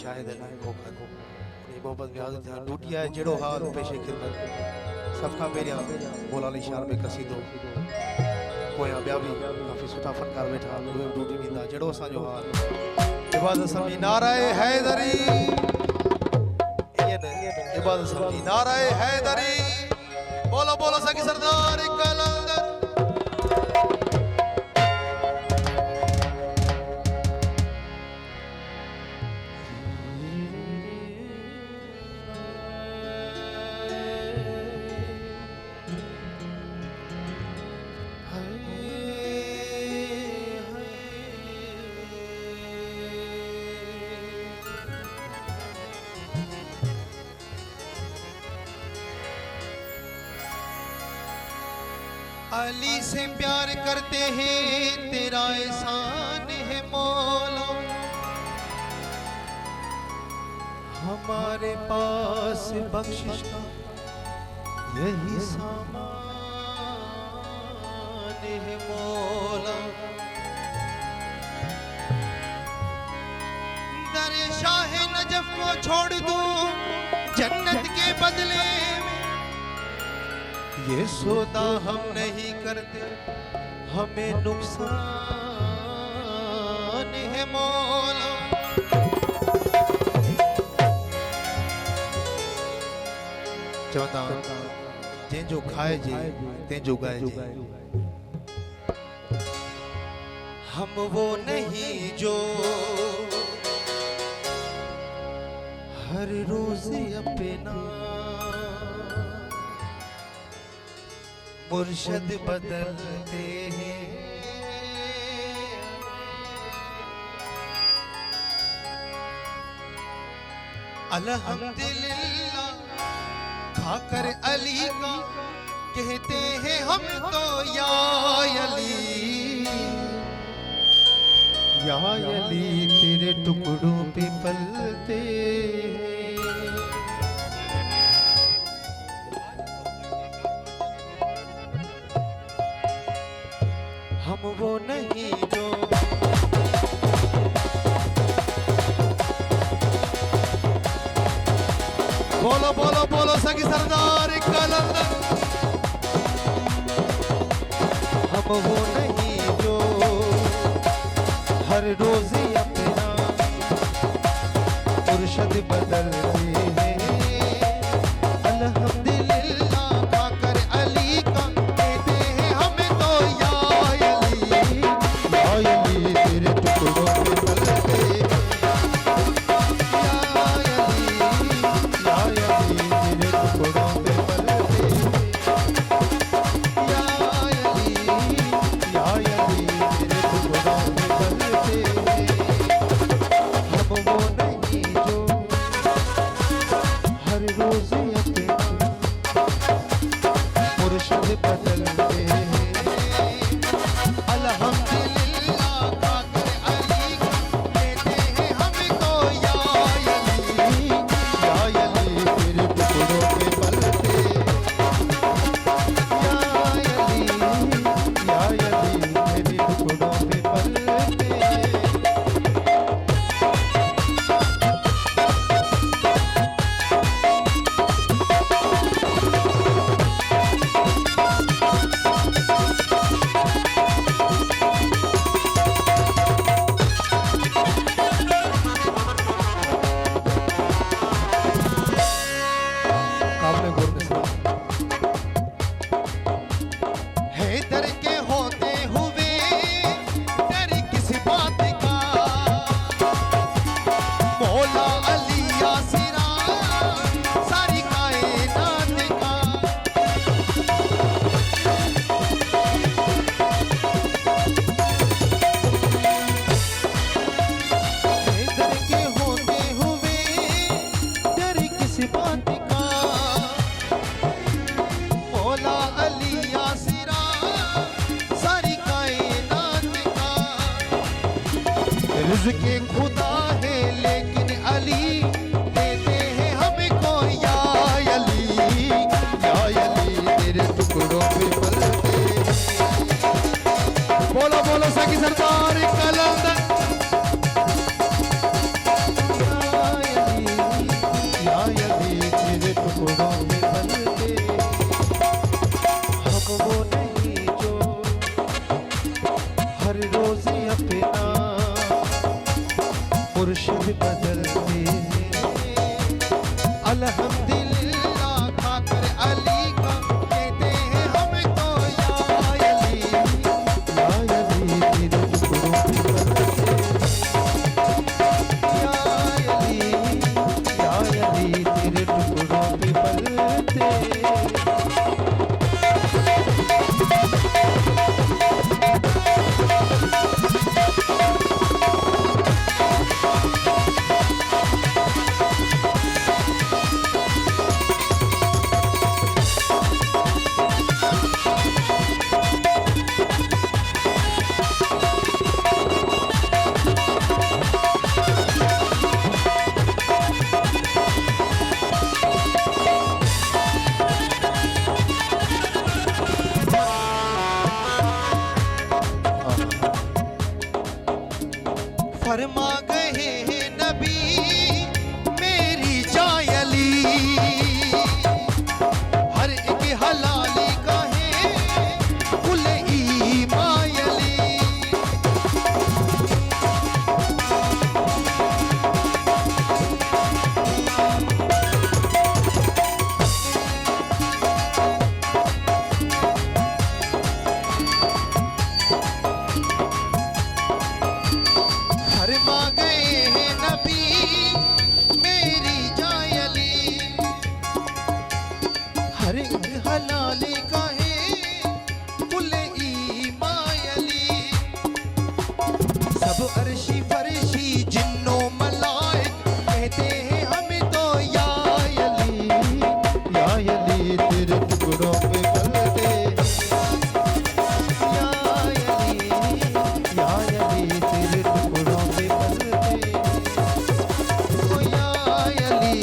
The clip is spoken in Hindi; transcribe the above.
शायद लायक होकर मोहब्बत व्याज ध्यान लूटिया है जेड़ो हाल पेशे खिदमत सबका पेरिया मौला अली शार में कसीदो कोया ब्यावी काफी सुठा फनकार बैठा लोए ड्यूटी नींदा जेड़ो सा जो हाल इबादत समझी नाराए हैदरी ये ने इबादत समझी नाराए हैदरी बोलो बोलो सकी सरदार कलंदर अली से प्यार करते हैं तेरा एहसान है मौला हमारे पास बख्शिश का यही सामान है मौला दर शाह नजफ को छोड़ दूं जन्नत के बदले ये सौदा हम नहीं करते हमें नुकसान है मौला चौथा जे जो खाए जे ते जो गाए जे हम वो नहीं जो हर रोज अपना मुर्शद बदलते हैं अल्हम्दुलिल्लाह खाकर अली का कहते हैं हम तो या अली तेरे टुकड़ों पे पलते हम वो नहीं जो बोलो बोलो बोलो सगी सरदार कलंदर हम वो नहीं जो हर रोज अपना मुर्शद बदलते हैं अल्हम्दुलिल्लाह खाकर अली का कहते हैं हमें तो या अली तेरे टुकड़ों पे पलते या अली तेरे टुकड़ों पे पलते या अली तेरे टुकड़ों पे पलते हम वो नहीं जो हर रोज अपना मुर्शिद बदलते हैं अल्हम्दुलिल्लाह खाकर अली का कहते हैं हम तो या अली तेरे टुकड़ों पे पलते या अली तेरे टुकड़ों पे पलते आपने बोलने से हैदर के होते हुए डर किस बात का मौला अली यासिरा सारी कायनात का हैदर के होते हुए डर किस बात का मौला अली यासिरा सारी कायनात का रिज़्क़े खुदा है लेकिन अली देते हैं हमको या अली तेरे टुकड़ों पे पलते बोलो बोलो सगी सरदार कलंदर या मुर्शिद बदलते हैं अल्हम्दुलिल्लाह खाकर अली का कहते हैं हम तो या अली तेरे टुकड़ों पे बदलते या अली तेरे टुकड़ों पे बदलते फरमा गए हैं नबी मेरी जायली हर एक हलाली का है कुल ईमायली फरमा गए हैं नबी मेरी जायली हर एक हलाली का है कुल ईमायली सब अर्शी फरशी जिन्नो मलाइक कहते हैं हम तो या अली तेरे टुकड़ों पे बलते या अली तेरे टुकड़ों पे बलते ओ या अली